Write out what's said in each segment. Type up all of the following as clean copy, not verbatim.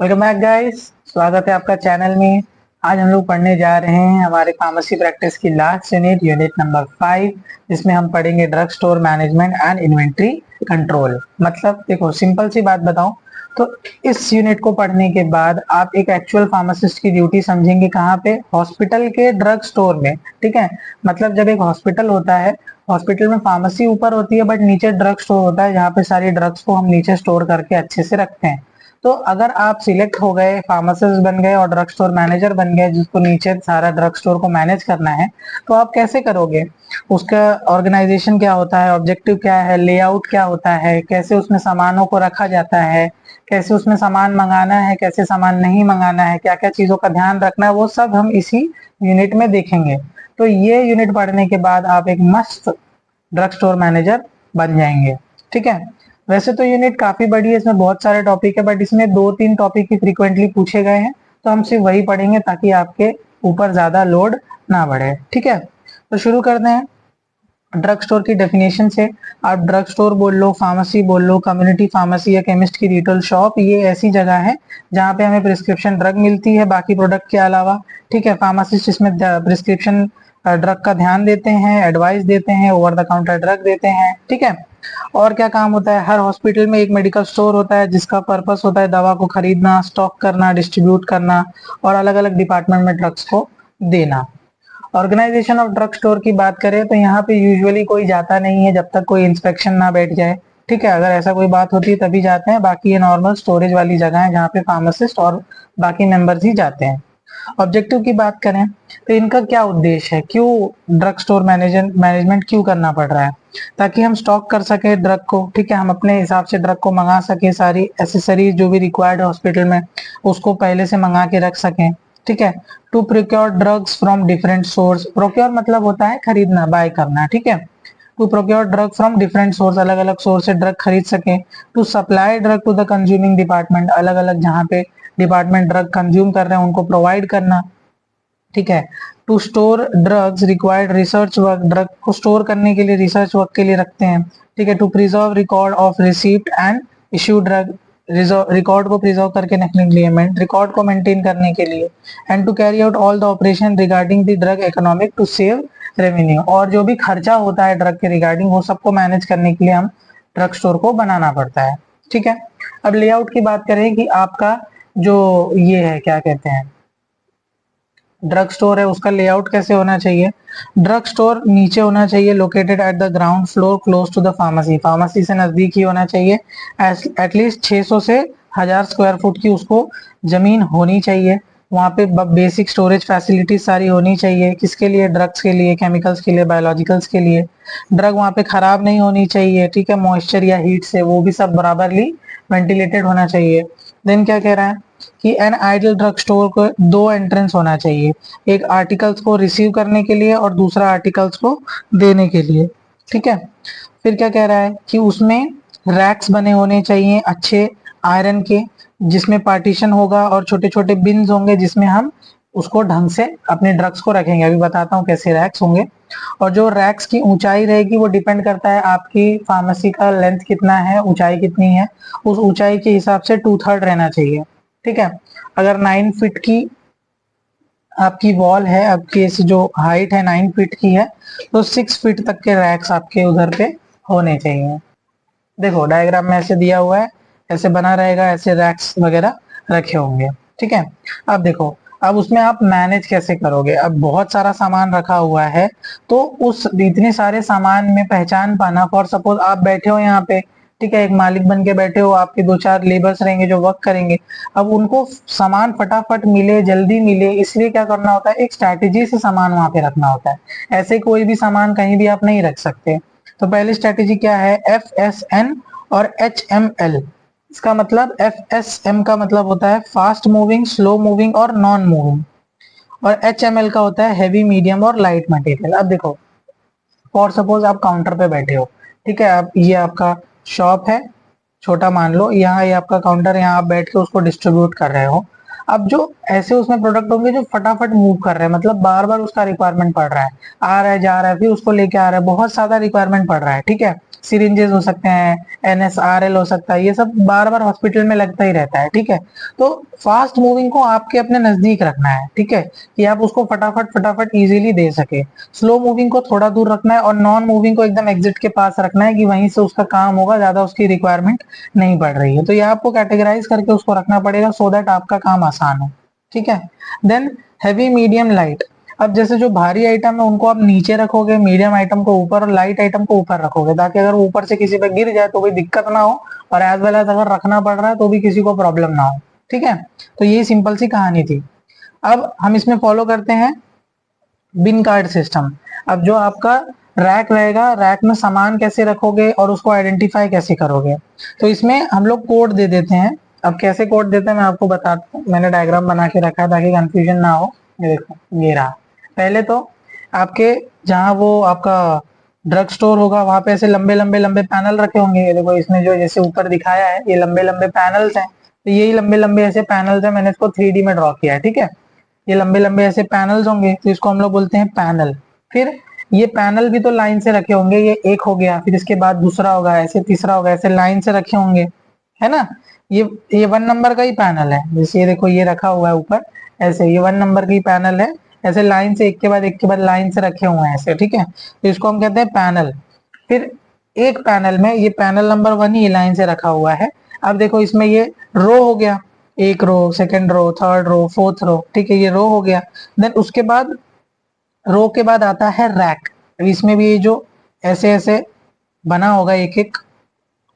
Welcome back guys, स्वागत है आपका चैनल में। आज हम लोग पढ़ने जा रहे हैं हमारे फार्मेसी प्रैक्टिस की लास्ट यूनिट नंबर 5, जिसमें हम पढ़ेंगे drug store management and inventory control. मतलब देखो, सिंपल सी बात बताऊं तो इस यूनिट को पढ़ने के बाद आप एक एक्चुअल फार्मासिस्ट की ड्यूटी समझेंगे कहाँ पे, हॉस्पिटल के ड्रग स्टोर में। ठीक है, मतलब जब एक हॉस्पिटल होता है, हॉस्पिटल में फार्मेसी ऊपर होती है बट नीचे ड्रग स्टोर होता है, जहाँ पे सारी ड्रग्स को हम नीचे स्टोर करके अच्छे से रखते हैं। तो अगर आप सिलेक्ट हो गए, फार्मासिस्ट बन गए और ड्रग स्टोर मैनेजर बन गए, जिसको नीचे सारा ड्रग स्टोर को मैनेज करना है, तो आप कैसे करोगे? उसका ऑर्गेनाइजेशन क्या होता है, ऑब्जेक्टिव क्या है, लेआउट क्या होता है, कैसे उसमें सामानों को रखा जाता है, कैसे उसमें सामान मंगाना है, कैसे सामान नहीं मंगाना है, क्या क्या चीजों का ध्यान रखना है, वो सब हम इसी यूनिट में देखेंगे। तो ये यूनिट पढ़ने के बाद आप एक मस्त ड्रग स्टोर मैनेजर बन जाएंगे। ठीक है, वैसे तो यूनिट काफी बड़ी है, इसमें बहुत सारे टॉपिक है, बट इसमें 2-3 टॉपिक ही फ्रीक्वेंटली पूछे गए हैं, तो हम सिर्फ वही पढ़ेंगे ताकि आपके ऊपर ज्यादा लोड ना बढ़े। ठीक है, तो शुरू करते हैं ड्रग स्टोर की डेफिनेशन से। आप ड्रग स्टोर बोल लो, फार्मेसी बोल लो, कम्युनिटी फार्मेसी या केमिस्ट की रिटेल शॉप, ये ऐसी जगह है जहाँ पे हमें प्रिस्क्रिप्शन ड्रग मिलती है बाकी प्रोडक्ट के अलावा। ठीक है, फार्मासिस्ट इसमें प्रिस्क्रिप्शन ड्रग का ध्यान देते हैं, एडवाइस देते हैं, ओवर द काउंटर ड्रग देते हैं। ठीक है, और क्या काम होता है? हर हॉस्पिटल में एक मेडिकल स्टोर होता है जिसका पर्पस होता है दवा को खरीदना, स्टॉक करना, डिस्ट्रीब्यूट करना और अलग अलग डिपार्टमेंट में ड्रग्स को देना। ऑर्गेनाइजेशन ऑफ ड्रग स्टोर की बात करें तो यहाँ पे यूजुअली कोई जाता नहीं है जब तक कोई इंस्पेक्शन ना बैठ जाए। ठीक है, अगर ऐसा कोई बात होती है तभी जाते हैं, बाकी ये नॉर्मल स्टोरेज वाली जगह है जहाँ पे फार्मासिस्ट और बाकी मेंबर्स ही जाते हैं। ऑब्जेक्टिव की बात करें तो इनका क्या उद्देश्य है, क्यों ड्रग स्टोर मैनेजमेंट क्यों करना पड़ रहा है? ताकि हम स्टॉक कर सके ड्रग को। ठीक है, हम अपने हिसाब से ड्रग को मंगा सके, सारी एसेसरीज जो भी रिक्वायर्ड है हॉस्पिटल में उसको पहले से मंगा के रख सकें। ठीक है, to procure drugs from different source. Procure मतलब होता है खरीदना, बाय करना। ठीक है, to procure drug from different source, अलग अलग सोर्स से ड्रग खरीद सके। To supply drug to the consuming department, अलग अलग जहाँ पे डिपार्टमेंट ड्रग कंज्यूम कर रहे हैं उनको प्रोवाइड करना। ठीक है, to store drugs required research work, drug को स्टोर करने के लिए रिसर्च वर्क के लिए रखते हैं। ठीक है, to preserve record of receipt and issue drug, record को प्रिजर्व करके रखने के लिए, रिकॉर्ड को मेंटेन करने के लिए। And to carry out all the operation regarding the drug economic to save revenue, और जो भी खर्चा होता है ड्रग के रिगार्डिंग वो सबको मैनेज करने के लिए हम ड्रग स्टोर को बनाना पड़ता है। ठीक है, अब लेआउट की बात करें कि आपका जो ये है क्या कहते हैं ड्रग स्टोर है, उसका लेआउट कैसे होना चाहिए? ड्रग स्टोर नीचे होना चाहिए, located at the ground floor close to the pharmacy, pharmacy से नजदीक ही होना चाहिए। एटलीस्ट 600 से 1000 स्क्वायर फुट की उसको जमीन होनी चाहिए। वहाँ पे बेसिक स्टोरेज फैसिलिटीज सारी होनी चाहिए। किसके लिए? ड्रग्स के लिए, केमिकल्स के लिए, बायोलॉजिकल्स के लिए। ड्रग वहाँ पे खराब नहीं होनी चाहिए। ठीक है, मॉइस्चर या हीट से वो भी सब बराबरली वेंटिलेटेड होना चाहिए। देन क्या कह रहा है कि एन आइडियल ड्रग स्टोर को 2 एंट्रेंस होना चाहिए, एक आर्टिकल्स को रिसीव करने के लिए और दूसरा आर्टिकल्स को देने के लिए। ठीक है, फिर क्या कह रहा है कि उसमें रैक्स बने होने चाहिए अच्छे आयरन के, जिसमें पार्टीशन होगा और छोटे छोटे बिन्स होंगे जिसमें हम उसको ढंग से अपने ड्रग्स को रखेंगे। अभी बताता हूँ कैसे रैक्स होंगे। और जो रैक्स की ऊंचाई रहेगी वो डिपेंड करता है आपकी फार्मेसी का लेंथ कितना है, ऊंचाई कितनी है, उस ऊंचाई के हिसाब से 2/3 रहना चाहिए। ठीक है, अगर 9 फीट की आपकी वॉल है, आपकी जो हाइट है 9 फीट की है, तो 6 फीट तक के रैक्स आपके उधर पे होने चाहिए। देखो डायग्राम में ऐसे दिया हुआ है, ऐसे बना रहेगा, ऐसे रैक्स वगैरह रखे होंगे। ठीक है, अब देखो, अब उसमें आप मैनेज कैसे करोगे? अब बहुत सारा सामान रखा हुआ है, तो उस इतने सारे सामान में पहचान पाना, फॉर सपोज आप बैठे हो यहाँ पे, ठीक है, एक मालिक बन के बैठे हो, आपके 2-4 लेबर्स रहेंगे जो वर्क करेंगे। अब उनको सामान फटाफट मिले, जल्दी मिले, इसलिए क्या करना होता है, एक स्ट्रैटेजी से सामान वहां पे रखना होता है। ऐसे कोई भी सामान कहीं भी आप नहीं रख सकते। तो पहली स्ट्रेटेजी क्या है? FSN और HML। इसका मतलब FSM का मतलब होता है फास्ट मूविंग, स्लो मूविंग और नॉन मूविंग, और HML का होता है हैवी, मीडियम और लाइट मटेरियल। अब देखो, फॉर सपोज आप काउंटर पे बैठे हो, ठीक है, आप ये आपका शॉप है, छोटा मान लो, यहाँ ये आपका काउंटर, यहाँ आप बैठ के उसको डिस्ट्रीब्यूट कर रहे हो। अब जो ऐसे उसमें प्रोडक्ट होंगे जो फटाफट मूव कर रहे हैं, मतलब बार बार उसका रिक्वायरमेंट पड़ रहा है, आ रहा है जा रहा है, फिर उसको लेके आ रहा है, बहुत ज्यादा रिक्वायरमेंट पड़ रहा है, ठीक है। सिरिंजेस हो सकते हैं, NSRL हो सकता है, ये सब बार बार हॉस्पिटल में लगता ही रहता है, ठीक है। तो फास्ट मूविंग को आपके अपने नजदीक रखना है, ठीक है, कि आप उसको फटाफट फटाफट इजीली दे सके। स्लो मूविंग को थोड़ा दूर रखना है और नॉन मूविंग को एकदम एग्जिट के पास रखना है, कि वहीं से उसका काम होगा, ज्यादा उसकी रिक्वायरमेंट नहीं पड़ रही है। तो ये आपको कैटेगराइज करके उसको रखना पड़ेगा, सो दैट आपका काम आसान हो, ठीक है। Then heavy, medium, light. अब जैसे जो भारी आइटम है उनको आप नीचे रखोगे, मीडियम आइटम को ऊपर और लाइट आइटम को ऊपर रखोगे, ताकि अगर ऊपर से किसी पे गिर जाए तो कोई दिक्कत ना हो, और एज वेल एज अगर रखना पड़ रहा है तो भी किसी को प्रॉब्लम ना हो, ठीक है। तो ये सिंपल सी कहानी थी। अब हम इसमें फॉलो करते हैं बिन कार्ड सिस्टम। अब जो आपका रैक रहेगा, रैक में सामान कैसे रखोगे और उसको आइडेंटिफाई कैसे करोगे, तो इसमें हम लोग कोड दे देते हैं। अब कैसे कोड देते हैं मैं आपको बताता हूँ, मैंने डायग्राम बना के रखा है ताकि कंफ्यूजन ना हो। ये देखो, ये रहा। पहले तो आपके जहाँ वो आपका ड्रग स्टोर होगा वहां पे ऐसे लंबे लंबे लंबे पैनल रखे होंगे। ये देखो, इसमें जो जैसे ऊपर दिखाया है ये लंबे लंबे पैनल्स हैं, तो यही लंबे लंबे ऐसे पैनल्स हैं, मैंने इसको 3D में ड्रॉ किया है, ठीक है। ये लंबे लंबे ऐसे पैनल्स होंगे, तो इसको हम लोग बोलते हैं पैनल। फिर ये पैनल भी तो लाइन से रखे होंगे, ये एक हो गया, फिर इसके बाद दूसरा होगा, ऐसे तीसरा होगा, ऐसे लाइन से रखे होंगे, है ना। ये 1 नंबर का ही पैनल है, जैसे ये देखो ये रखा हुआ है ऊपर, ऐसे ये 1 नंबर की पैनल है, ऐसे लाइन से एक के बाद एक के बाद लाइन से रखे हुए हैं ऐसे, ठीक है। तो इसको हम कहते हैं पैनल। फिर एक पैनल में ये पैनल नंबर 1 ही लाइन से रखा हुआ है। अब देखो इसमें ये रो हो गया, एक row, second row, third row, fourth row, ठीक है, ये रो हो गया। देन उसके बाद रो के बाद आता है रैक। अब इसमें भी ये जो ऐसे ऐसे बना होगा एक एक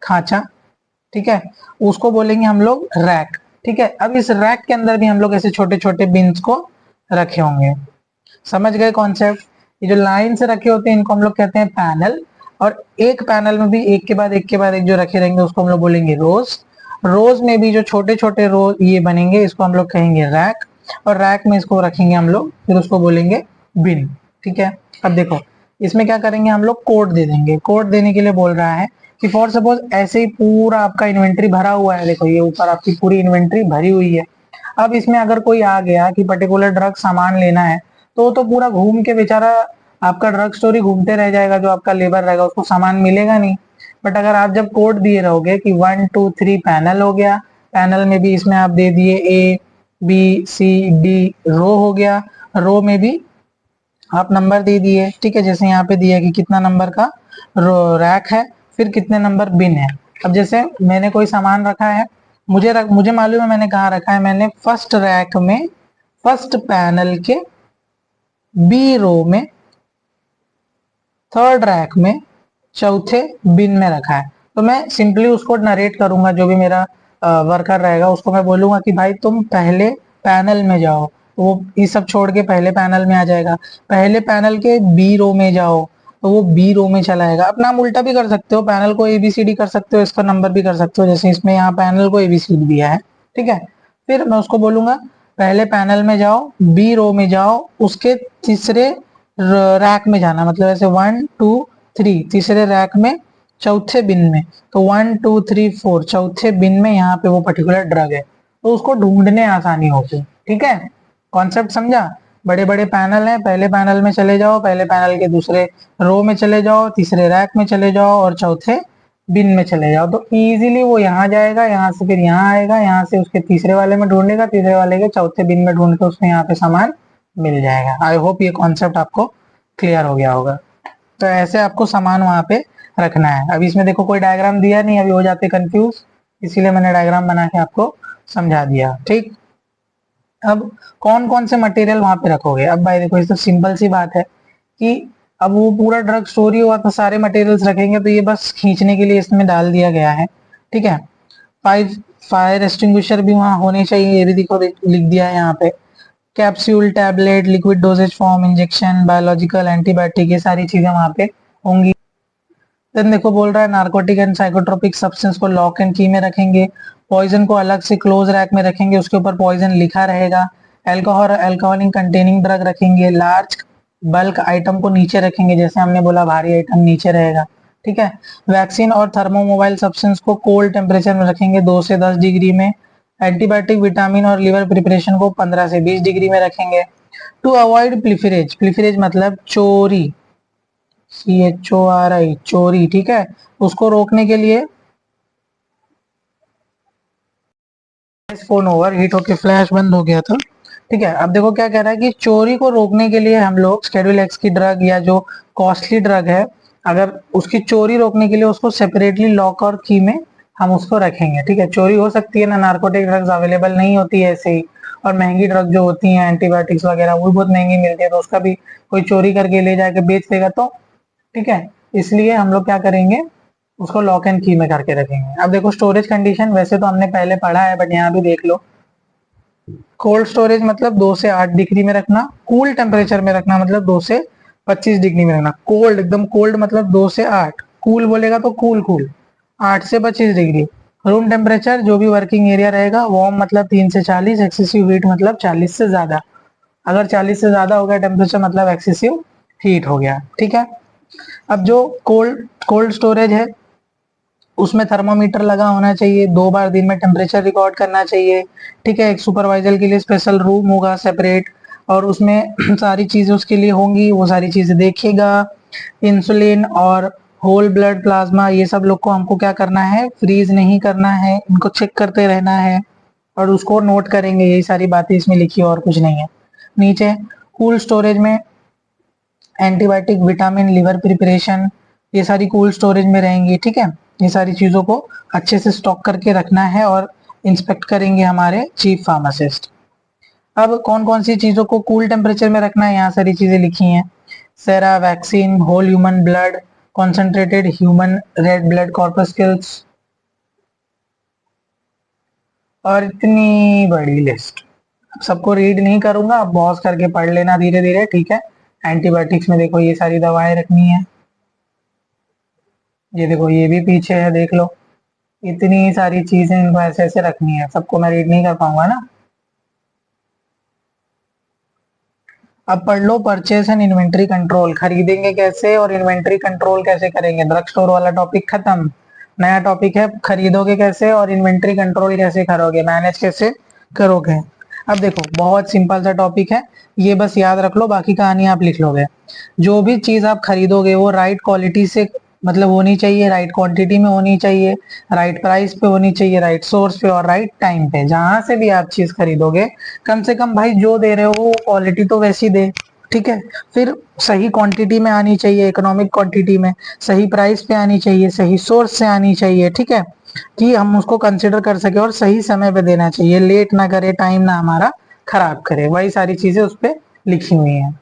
खांचा, ठीक है, उसको बोलेंगे हम लोग रैक, ठीक है। अब इस रैक के अंदर भी हम लोग ऐसे छोटे छोटे बिन्स को रखे होंगे। समझ गए कॉन्सेप्ट। ये जो लाइन से रखे होते हैं इनको हम लोग कहते हैं पैनल, और एक पैनल में भी एक के बाद एक के बाद एक जो रखे रहेंगे उसको हम लोग बोलेंगे रोज। रोज में भी जो छोटे छोटे रो ये बनेंगे इसको हम लोग कहेंगे रैक, और रैक में इसको रखेंगे हम लोग, फिर उसको बोलेंगे बिन, ठीक है। अब देखो इसमें क्या करेंगे, हम लोग कोड दे देंगे। कोड देने के लिए बोल रहा है कि फॉर सपोज ऐसे ही पूरा आपका इन्वेंट्री भरा हुआ है, देखो ये ऊपर आपकी पूरी इन्वेंट्री भरी हुई है। अब इसमें अगर कोई आ गया कि पर्टिकुलर ड्रग सामान लेना है, तो पूरा घूम के बेचारा आपका ड्रग स्टोर ही घूमते रह जाएगा, जो आपका लेबर रहेगा उसको सामान मिलेगा नहीं। बट अगर आप जब कोड दिए रहोगे कि 1 2 3 पैनल हो गया, पैनल में भी इसमें आप दे दिए ABCD, रो हो गया, रो में भी आप नंबर दे दिए, ठीक है, जैसे यहाँ पे दिया कि कितना नंबर का रैक है, फिर कितने नंबर बिन है। अब जैसे मैंने कोई सामान रखा है, मुझे मालूम है मैंने कहाँ रखा है, मैंने फर्स्ट रैक में फर्स्ट पैनल के बी रो में, थर्ड रैक में, चौथे बिन में रखा है। तो मैं सिंपली उसको नरेट करूंगा, जो भी मेरा वर्कर रहेगा उसको मैं बोलूंगा कि भाई तुम पहले पैनल में जाओ, वो ये सब छोड़ के पहले पैनल में आ जाएगा। पहले पैनल के बी रो में जाओ, तो वो बी रो में चला जाएगा। अपना आप उल्टा भी कर सकते हो, पैनल को ABCD कर सकते हो, इसका नंबर भी कर सकते हो, जैसे इसमें यहाँ पैनल को ABCD दिया है, ठीक है। फिर मैं उसको बोलूंगा पहले पैनल में जाओ, बी रो में जाओ, उसके तीसरे रैक में जाना, मतलब ऐसे 1 2 3 तीसरे रैक में, चौथे बिन में। तो 1 2 3 4 चौथे बिन में यहाँ पे वो पर्टिकुलर ड्रग है, तो उसको ढूंढने आसानी होगी, ठीक है। कॉन्सेप्ट समझा। बड़े बड़े पैनल हैं, पहले पैनल में चले जाओ, पहले पैनल के दूसरे रो में चले जाओ, तीसरे रैक में चले जाओ और चौथे बिन में चले जाओ, तो इजीली वो यहाँ जाएगा, यहाँ से फिर यहाँ आएगा, यहाँ से उसके तीसरे वाले में ढूंढेगा, तीसरे वाले के चौथे बिन में ढूंढ के उसको यहाँ पे सामान मिल जाएगा। आई होप ये कॉन्सेप्ट आपको क्लियर हो गया होगा। तो ऐसे आपको सामान वहां पे रखना है। अभी इसमें देखो कोई डायग्राम दिया नहीं, अभी हो जाते कंफ्यूज, इसीलिए मैंने डायग्राम बना के आपको समझा दिया, ठीक। अब कौन कौन से मटेरियल वहां पे रखोगे। अब भाई देखो इस तो सिंपल सी बात है कि अब वो पूरा ड्रग स्टोर ही हुआ तो सारे मटेरियल्स रखेंगे, तो ये बस खींचने के लिए इसमें डाल दिया गया है, ठीक है। फायर एक्सटिंग्विशर भी वहां होने चाहिए, ये भी देखो लिख दिया है यहाँ पे। Capsule, tablet, liquid doses form, injection, biological, antibiotic, ये सारी चीजें वहां पे होंगी। देन देखो बोल रहा है नार्कोटिक एंड साइकोट्रोपिक सब्सटेंस को लॉक एंड की में रखेंगे, पॉइजन को अलग से क्लोज रैक में रखेंगे, उसके ऊपर पॉइजन लिखा रहेगा। अल्कोहल, अल्कोहलिक कंटेनिंग ड्रग रखेंगे। लार्ज बल्क आइटम को नीचे रखेंगे, जैसे हमने बोला भारी आइटम नीचे रहेगा, ठीक है। वैक्सीन और थर्मोमोबाइल सब्सटेंस को कोल्ड टेम्परेचर में रखेंगे, 2 से 10 डिग्री में। एंटीबायोटिक, विटामिन और लीवर प्रिपरेशन को 15 से 20 डिग्री में रखेंगे। टू अवॉइड प्लीफरेज, प्लीफरेज मतलब चोरी, CHORI, चोरी, ठीक है, उसको रोकने के लिए फोन ओवर हीट होके फ्लैश बंद हो गया था, ठीक है। अब देखो क्या कह रहा है कि चोरी को रोकने के लिए हम लोग शेड्यूल एक्स की ड्रग या जो कॉस्टली ड्रग है, अगर उसकी चोरी रोकने के लिए उसको सेपरेटली लॉक और की में हम उसको रखेंगे, ठीक है। चोरी हो सकती है ना, नार्कोटिक ड्रग्स अवेलेबल नहीं होती है ऐसे ही, और महंगी ड्रग जो होती हैं एंटीबायोटिक्स वगैरह वो भी बहुत महंगी मिलती है, तो उसका भी कोई चोरी करके ले जाके बेच देगा तो, ठीक है। इसलिए हम लोग क्या करेंगे, उसको लॉक एंड की में करके रखेंगे। अब देखो स्टोरेज कंडीशन, वैसे तो हमने पहले पढ़ा है बट यहाँ भी देख लो। कोल्ड स्टोरेज मतलब 2 से 8 डिग्री में रखना, कूल टेम्परेचर में रखना मतलब 2 से 25 डिग्री में रखना। कोल्ड एकदम कोल्ड मतलब 2 से 8, कूल बोलेगा तो कूल कूल 8 से 25 डिग्री। रूम टेम्परेचर जो भी वर्किंग एरिया रहेगा, वार्म मतलब 3 से 40, एक्सेसिव हीट मतलब 40 से ज्यादा। अगर 40 से ज्यादा हो गया टेम्परेचर मतलब एक्सेसिव हीट हो गया, ठीक है। अब जो कोल्ड कोल्ड स्टोरेज है उसमें थर्मोमीटर लगा होना चाहिए, 2 बार दिन में टेम्परेचर रिकॉर्ड करना चाहिए, ठीक है। एक सुपरवाइजर के लिए स्पेशल रूम होगा सेपरेट, और उसमें सारी चीजें उसके लिए होंगी, वो सारी चीजें देखेगा। इंसुलिन और होल ब्लड प्लाज्मा ये सब लोग को हमको क्या करना है, फ्रीज नहीं करना है, इनको चेक करते रहना है और उसको नोट करेंगे। यही सारी बातें इसमें लिखी है और कुछ नहीं है। नीचे कूल स्टोरेज में एंटीबायोटिक, विटामिन, लिवर प्रिपरेशन ये सारी कोल्ड स्टोरेज में रहेंगी, ठीक है। ये सारी चीजों को अच्छे से स्टॉक करके रखना है और इंस्पेक्ट करेंगे हमारे चीफ फार्मासिस्ट। अब कौन कौन सी चीजों को कूल टेम्परेचर में रखना है, यहाँ सारी चीजें लिखी हैं। Sera vaccine, whole human blood, concentrated human red blood corpuscles, और इतनी बड़ी लिस्ट। सबको रीड नहीं करूंगा, आप पॉज करके पढ़ लेना धीरे धीरे, ठीक है। एंटीबायोटिक्स में देखो ये सारी दवाएं रखनी है, ये देखो ये भी पीछे है देख लो, इतनी सारी चीजें इनको ऐसे ऐसे रखनी है, सबको मैं रीड नहीं कर पाऊंगा ना। अब पढ़ लो परचेस एंड इन्वेंट्री कंट्रोल, खरीदेंगे कैसे और इन्वेंट्री कंट्रोल कैसे करेंगे। ड्रग स्टोर वाला टॉपिक खत्म, नया टॉपिक है खरीदोगे कैसे और इन्वेंट्री कंट्रोल कैसे करोगे, मैनेज कैसे करोगे। अब देखो बहुत सिंपल सा टॉपिक है, ये बस याद रख लो, बाकी कहानी आप लिख लोगे। जो भी चीज आप खरीदोगे वो राइट क्वालिटी से मतलब होनी चाहिए, राइट क्वांटिटी में होनी चाहिए, राइट प्राइस पे होनी चाहिए, राइट सोर्स पे और राइट टाइम पे। जहां से भी आप चीज खरीदोगे कम से कम भाई जो दे रहे हो वो क्वालिटी तो वैसी दे, ठीक है। फिर सही क्वांटिटी में आनी चाहिए, इकोनॉमिक क्वांटिटी में, सही प्राइस पे आनी चाहिए, सही सोर्स से आनी चाहिए, ठीक है, कि हम उसको कंसिडर कर सके, और सही समय पे देना चाहिए, लेट ना करे, टाइम ना हमारा खराब करे, वही सारी चीजें उस पर लिखी हुई हैं।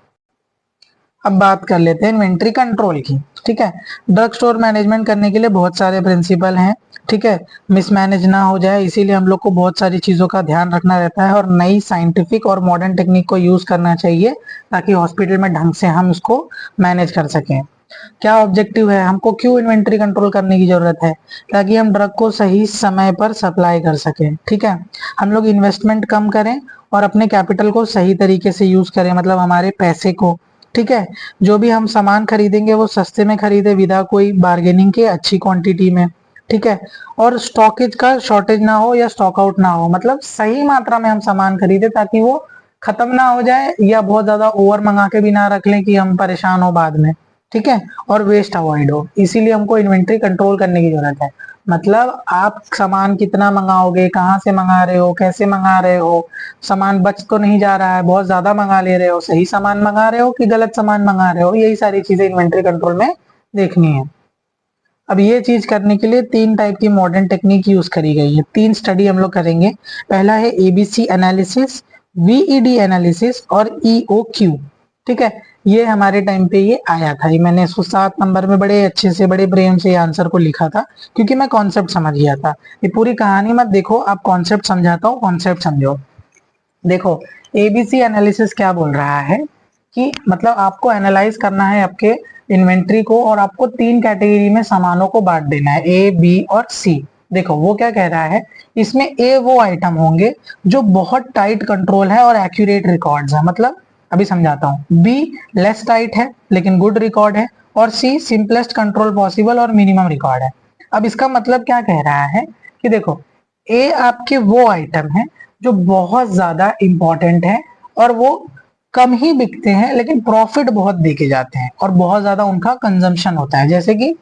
अब बात कर लेते हैं इन्वेंट्री कंट्रोल की, ठीक है। ड्रग स्टोर मैनेजमेंट करने के लिए बहुत सारे प्रिंसिपल हैं, ठीक है। मिसमैनेज ना हो जाए इसीलिए हम लोग को बहुत सारी चीजों का ध्यान रखना रहता है, और नई साइंटिफिक और मॉडर्न टेक्निक को यूज करना चाहिए ताकि हॉस्पिटल में ढंग से हम इसको मैनेज कर सकें। क्या ऑब्जेक्टिव है, हमको क्यों इन्वेंट्री कंट्रोल करने की जरूरत है, ताकि हम ड्रग को सही समय पर सप्लाई कर सकें, ठीक है। हम लोग इन्वेस्टमेंट कम करें और अपने कैपिटल को सही तरीके से यूज करें, मतलब हमारे पैसे को, ठीक है। जो भी हम सामान खरीदेंगे वो सस्ते में खरीदे, विदा कोई बार्गेनिंग के, अच्छी क्वांटिटी में, ठीक है। और स्टॉकेज का शॉर्टेज ना हो या स्टॉक आउट ना हो, मतलब सही मात्रा में हम सामान खरीदे ताकि वो खत्म ना हो जाए, या बहुत ज्यादा ओवर मंगा के भी ना रख लें कि हम परेशान हो बाद में, ठीक है। और वेस्ट अवॉइड हो, इसीलिए हमको इन्वेंट्री कंट्रोल करने की जरूरत है। मतलब आप सामान कितना मंगाओगे, कहाँ से मंगा रहे हो, कैसे मंगा रहे हो, सामान बच तो नहीं जा रहा है, बहुत ज्यादा मंगा ले रहे हो, सही सामान मंगा रहे हो कि गलत सामान मंगा रहे हो, यही सारी चीजें इन्वेंट्री कंट्रोल में देखनी है। अब ये चीज करने के लिए 3 टाइप की मॉडर्न टेक्निक यूज करी गई है, 3 स्टडी हम लोग करेंगे। पहला है एबीसी एनालिसिस, वीईडी एनालिसिस और ईओक्यू, ठीक है। ये हमारे टाइम पे ये आया था, ये मैंने इसको 7 नंबर में बड़े अच्छे से बड़े प्रेम से आंसर को लिखा था, क्योंकि मैं कॉन्सेप्ट समझ गया था। ये पूरी कहानी मत देखो, आप कॉन्सेप्ट समझाता हूँ, कॉन्सेप्ट समझो। देखो एबीसी एनालिसिस क्या बोल रहा है कि मतलब आपको एनालाइज करना है आपके इन्वेंट्री को, और आपको 3 कैटेगरी में सामानों को बांट देना है, ए, बी और सी। देखो वो क्या कह रहा है, इसमें ए वो आइटम होंगे जो बहुत टाइट कंट्रोल है और एक्यूरेट रिकॉर्ड्स है, मतलब अभी समझाता हूँ। बी लेस टाइट है लेकिन गुड रिकॉर्ड है, और सी सिंपलेस्ट कंट्रोल पॉसिबल और मिनिमम रिकॉर्ड है। अब इसका मतलब क्या कह रहा है कि देखो ए आपके वो आइटम है जो बहुत ज्यादा इंपॉर्टेंट है और वो कम ही बिकते हैं लेकिन प्रॉफिट बहुत देके जाते हैं और बहुत ज्यादा उनका कंजम्पशन होता है। जैसे कि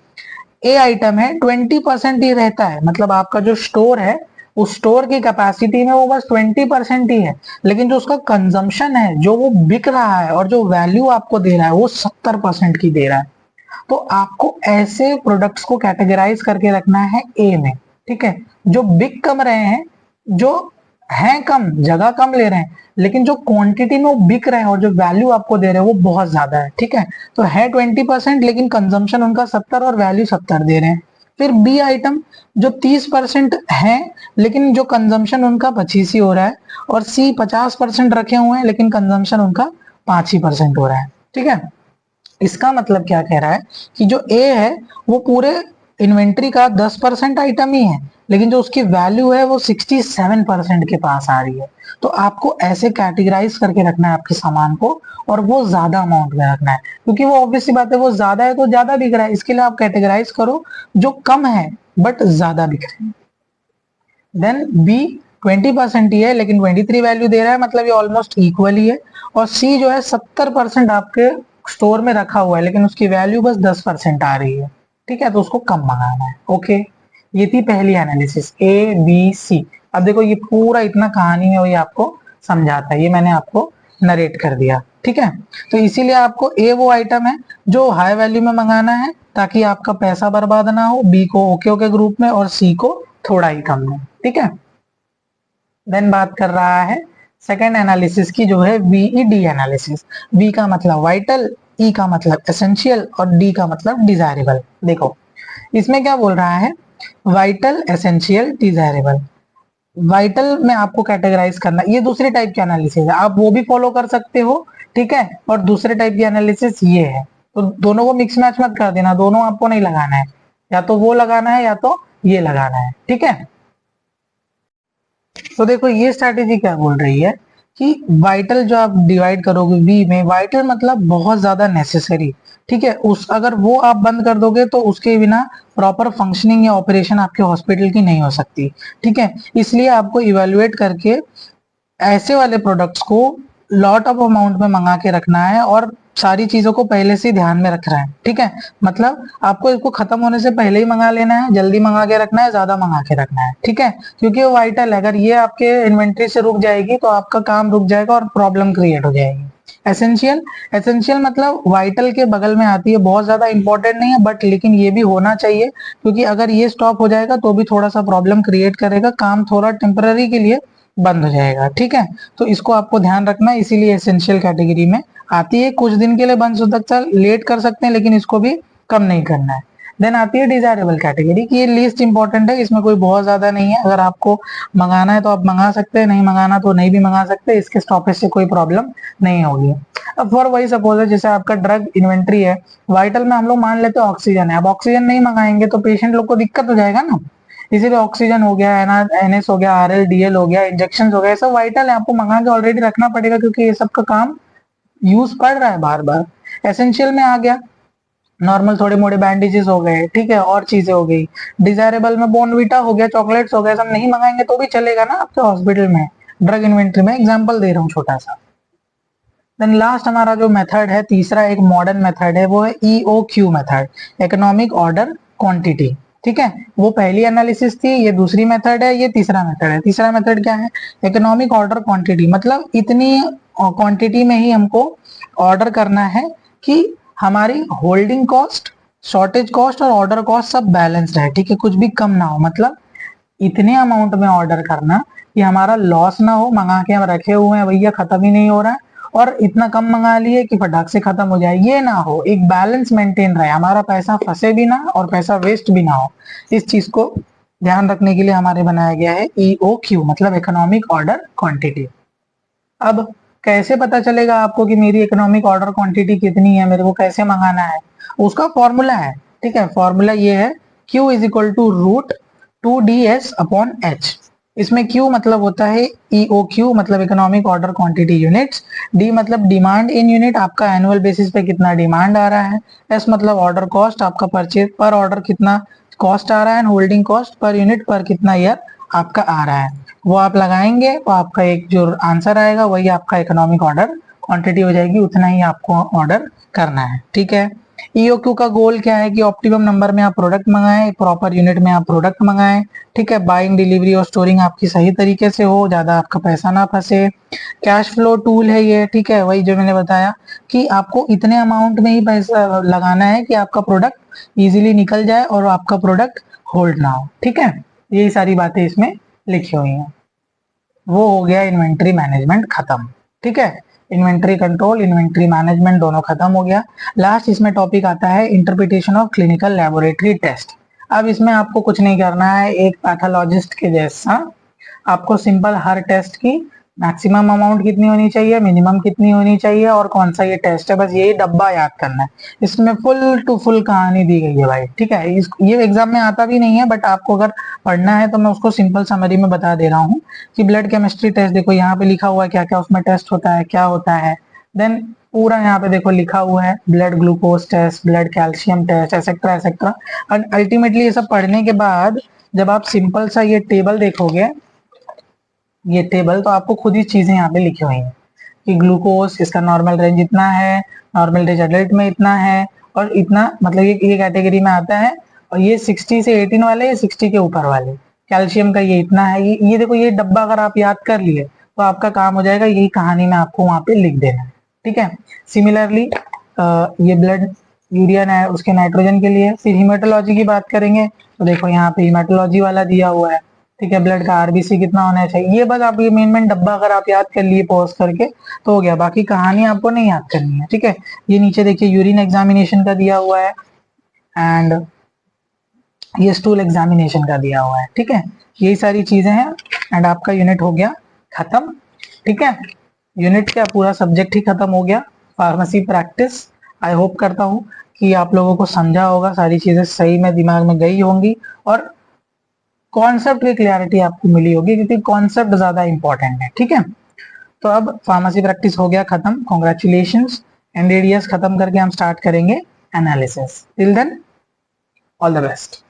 ए आइटम है 20% ही रहता है, मतलब आपका जो स्टोर है उस स्टोर की कैपेसिटी में वो बस 20% ही है, लेकिन जो उसका कंजम्पशन है, जो वो बिक रहा है और जो वैल्यू आपको दे रहा है वो 70% की दे रहा है। तो आपको ऐसे प्रोडक्ट्स को कैटेगराइज करके रखना है ए में, ठीक है, जो बिक कम रहे हैं, जो हैं कम, जगह कम ले रहे हैं, लेकिन जो क्वांटिटी में वो बिक रहे हैं और जो वैल्यू आपको दे रहे हैं वो बहुत ज्यादा है, ठीक है। तो है 20% लेकिन कंजम्पशन उनका 70 और वैल्यू 70 दे रहे हैं। फिर बी आइटम जो 30% है लेकिन जो कंजम्पशन उनका 25 ही हो रहा है, और सी 50% रखे हुए हैं लेकिन कंजम्पशन उनका 5% हो रहा है, ठीक है। इसका मतलब क्या कह रहा है कि जो ए है वो पूरे इन्वेंट्री का 10% आइटम ही है, लेकिन जो उसकी वैल्यू है वो 67% के पास आ रही है। तो आपको ऐसे कैटेगराइज करके रखना है आपके सामान को, और वो ज्यादा अमाउंट में रखना है, क्योंकि वो ऑब्वियस सी बात है, वो ज्यादा है तो ज्यादा बिक रहा है, इसके लिए आप कैटेगराइज करो जो कम है बट ज्यादा बिक रहे हैं। देन बी 20% ही है लेकिन 23 वैल्यू दे रहा है, मतलब ये ऑलमोस्ट इक्वल ही है। और सी जो है 70% आपके स्टोर में रखा हुआ है लेकिन उसकी वैल्यू बस 10% आ रही है, ठीक है, तो उसको कम मंगाना है। ओके, ये थी पहली एनालिसिस ए बी सी। अब देखो ये पूरा इतना कहानी है वही आपको समझाता है, ये मैंने आपको नरेट कर दिया, ठीक है। तो इसीलिए आपको ए वो आइटम है जो हाई वैल्यू में मंगाना है ताकि आपका पैसा बर्बाद ना हो, बी को ओके ओके ग्रुप में, और सी को थोड़ा ही कम में, ठीक है। देन बात कर रहा है सेकेंड एनालिसिस की, जो है वीईडी एनालिसिस। वी का मतलब वाइटल, ई का मतलब एसेंशियल और डी का मतलब डिजायरेबल। देखो इसमें क्या बोल रहा है, वाइटल, एसेंशियल, डिजायरेबल। वाइटल में आपको कैटेगराइज करना, ये दूसरी टाइप की एनालिसिस है, आप वो भी फॉलो कर सकते हो, ठीक है। और दूसरे टाइप की एनालिसिस ये है, तो दोनों को मिक्स मैच मत कर देना, दोनों आपको नहीं लगाना है, या तो वो लगाना है या तो ये लगाना है, ठीक है। तो देखो ये स्ट्रैटेजी क्या बोल रही है कि वाइटल जो आप डिवाइड करोगे वी में, वाइटल मतलब बहुत ज्यादा नेसेसरी, ठीक है, उस अगर वो आप बंद कर दोगे तो उसके बिना प्रॉपर फंक्शनिंग या ऑपरेशन आपके हॉस्पिटल की नहीं हो सकती, ठीक है। इसलिए आपको इवेल्युएट करके ऐसे वाले प्रोडक्ट्स को लॉट ऑफ अमाउंट में मंगा के रखना है और सारी चीजों को पहले से ध्यान में रख रहा है, ठीक है। मतलब आपको इसको खत्म होने से पहले ही मंगा लेना है, जल्दी मंगा के रखना है, ज्यादा मंगा के रखना है, ठीक है, क्योंकि वो वाइटल है, अगर ये आपके इन्वेंट्री से रुक जाएगी तो आपका काम रुक जाएगा और प्रॉब्लम क्रिएट हो जाएगी। एसेंशियल, एसेंशियल मतलब वाइटल के बगल में आती है, बहुत ज्यादा इंपॉर्टेंट नहीं है बट लेकिन ये भी होना चाहिए, क्योंकि अगर ये स्टॉप हो जाएगा तो भी थोड़ा सा प्रॉब्लम क्रिएट करेगा, काम थोड़ा टेम्पररी के लिए बंद हो जाएगा, ठीक है। तो इसको आपको ध्यान रखना है, इसीलिए एसेंशियल कैटेगरी में आती है। कुछ दिन के लिए बंद हो सकता है, लेट कर सकते हैं, लेकिन इसको भी कम नहीं करना है। देन आती है डिजायरेबल कैटेगरी की, ये लीस्ट इंपॉर्टेंट है, इसमें कोई बहुत ज्यादा नहीं है, अगर आपको मंगाना है तो आप मंगा सकते हैं, नहीं मंगाना तो नहीं भी मंगा सकते, इसके स्टॉपेज से कोई प्रॉब्लम नहीं होगी। अब फॉर वही सपोज है जैसे आपका ड्रग इन्वेंट्री है, वाइटल में हम लोग मान लेते हैं ऑक्सीजन है, अब ऑक्सीजन नहीं मंगाएंगे तो पेशेंट लोग को दिक्कत हो जाएगा ना, इसीलिए ऑक्सीजन हो गया, एनएस हो गया, आरएल डीएल हो गया, इंजेक्शन हो गया, सब वाइटल है, आपको मंगा के ऑलरेडी रखना पड़ेगा क्योंकि ये सब का काम यूज पड़ रहा है बार बार। एसेंशियल में आ गया नॉर्मल थोड़े मोड़े बैंडेजेस हो गए, ठीक है, और चीजें हो गई। डिजायरेबल में बोर्नविटा हो गया, चॉकलेट्स हो गए, सब नहीं मंगाएंगे तो भी चलेगा ना आपके हॉस्पिटल में, ड्रग इन्वेंट्री में एग्जाम्पल दे रहा हूँ छोटा सा। देन लास्ट हमारा जो मेथड है तीसरा, एक मॉडर्न मेथड है, वो है EOQ method, economic order quantity, ठीक है। वो पहली एनालिसिस थी, ये दूसरी मेथड है, ये तीसरा मेथड है। तीसरा मेथड क्या है, इकोनॉमिक ऑर्डर क्वांटिटी, मतलब इतनी क्वांटिटी में ही हमको ऑर्डर करना है कि हमारी होल्डिंग कॉस्ट, शॉर्टेज कॉस्ट और ऑर्डर कॉस्ट सब बैलेंस रहे, ठीक है, कुछ भी कम ना हो, मतलब इतने अमाउंट में ऑर्डर करना कि हमारा लॉस ना हो, मंगा के हम रखे हुए हैं भैया खत्म ही नहीं हो रहा है, और इतना कम मंगा लिए कि फटाक से खत्म हो जाए, ये ना हो, एक बैलेंस मेंटेन रहे, हमारा पैसा फंसे भी ना और पैसा वेस्ट भी ना हो। इस चीज को ध्यान रखने के लिए हमारे बनाया गया है EOQ, मतलब इकोनॉमिक ऑर्डर क्वांटिटी। अब कैसे पता चलेगा आपको कि मेरी इकोनॉमिक ऑर्डर क्वांटिटी कितनी है, मेरे को कैसे मंगाना है, उसका फॉर्मूला है, ठीक है। फॉर्मूला ये है Q is equal to root 2DS upon H। इसमें Q मतलब होता है EOQ, मतलब economic order quantity units, D मतलब डिमांड इन यूनिट, आपका एनुअल बेसिस पे कितना डिमांड आ रहा है, S मतलब ऑर्डर कॉस्ट, आपका परचेज पर ऑर्डर कितना कॉस्ट आ रहा है, होल्डिंग कॉस्ट पर यूनिट पर कितना ईयर आपका आ रहा है वो आप लगाएंगे, तो आपका एक जो आंसर आएगा वही आपका इकोनॉमिक ऑर्डर क्वांटिटी हो जाएगी, उतना ही आपको ऑर्डर करना है। ठीक है, ईओक्यू का गोल क्या है कि ऑप्टिमम नंबर में आप प्रोडक्ट मंगाएं, प्रॉपर यूनिट में आप प्रोडक्ट मंगाएं। ठीक है, बाइंग, डिलीवरी और स्टोरिंग आपकी सही तरीके से हो, ज्यादा आपका पैसा ना फंसे। कैश फ्लो टूल है ये। ठीक है, वही जो मैंने बताया कि आपको इतने अमाउंट में ही पैसा लगाना है कि आपका प्रोडक्ट इजीली निकल जाए और आपका प्रोडक्ट होल्ड ना हो। ठीक है, यही सारी बातें इसमें लिखी हुई हैं। वो हो गया इन्वेंट्री मैनेजमेंट खत्म। ठीक है, इन्वेंट्री कंट्रोल, इन्वेंट्री मैनेजमेंट दोनों खत्म हो गया। लास्ट इसमें टॉपिक आता है interpretation of clinical laboratory test. अब इसमें आपको कुछ नहीं करना है, एक पैथोलॉजिस्ट के जैसा आपको सिंपल हर टेस्ट की मैक्सिमम अमाउंट कितनी होनी चाहिए, मिनिमम कितनी होनी चाहिए और कौन सा ये टेस्ट है, बस यही डब्बा याद करना है। इसमें फुल टू फुल कहानी दी गई है भाई। ठीक है, ये एग्जाम में आता भी नहीं है, बट आपको अगर पढ़ना है तो मैं उसको सिंपल समरी में बता दे रहा हूँ कि ब्लड केमिस्ट्री टेस्ट देखो यहाँ पे लिखा हुआ है क्या क्या उसमें टेस्ट होता है, क्या होता है। देन पूरा यहाँ पे देखो लिखा हुआ है blood glucose test, blood calcium test, etcetera etcetera. और अल्टीमेटली ये सब पढ़ने के बाद जब आप सिंपल सा ये टेबल देखोगे, ये टेबल, तो आपको खुद ही चीजें यहाँ पे लिखी हुई हैं कि ग्लूकोज इसका नॉर्मल रेंज इतना है, नॉर्मल रेंज एडल्ट में इतना है और इतना, मतलब ये कैटेगरी में आता है। और ये 60 से 18 वाले, ये 60 के ऊपर वाले। कैल्शियम का ये इतना है, ये देखो ये डब्बा अगर आप याद कर लिए तो आपका काम हो जाएगा, यही कहानी में आपको वहां पे लिख देना है। ठीक है, सिमिलरली ये ब्लड यूरिया है उसके नाइट्रोजन के लिए। फिर हीमेटोलॉजी की बात करेंगे तो देखो यहाँ पे हीमेटोलॉजी वाला दिया हुआ है। ठीक है, ब्लड का आरबीसी कितना होना चाहिए, ये बस आप ये मेन डब्बा अगर आप याद कर लिए पॉज करके तो हो गया, बाकी कहानी आपको नहीं याद करनी है। ठीक है, ये नीचे देखिए यूरिन एग्जामिनेशन का दिया हुआ है एंड ये स्टूल एग्जामिनेशन का दिया हुआ है। ठीक है, यही सारी चीजें हैं एंड आपका यूनिट हो गया खत्म। ठीक है, यूनिट क्या पूरा सब्जेक्ट ही खत्म हो गया, फार्मेसी प्रैक्टिस। आई होप करता हूँ कि आप लोगों को समझा होगा, सारी चीजें सही में दिमाग में गई होंगी और कॉन्सेप्ट की क्लियरिटी आपको मिली होगी, क्योंकि कॉन्सेप्ट ज्यादा इंपॉर्टेंट है। ठीक है, तो अब फार्मेसी प्रैक्टिस हो गया खत्म, कॉन्ग्रेचुलेशंस। एनडीडीएस खत्म करके हम स्टार्ट करेंगे analysis. Till then all the best.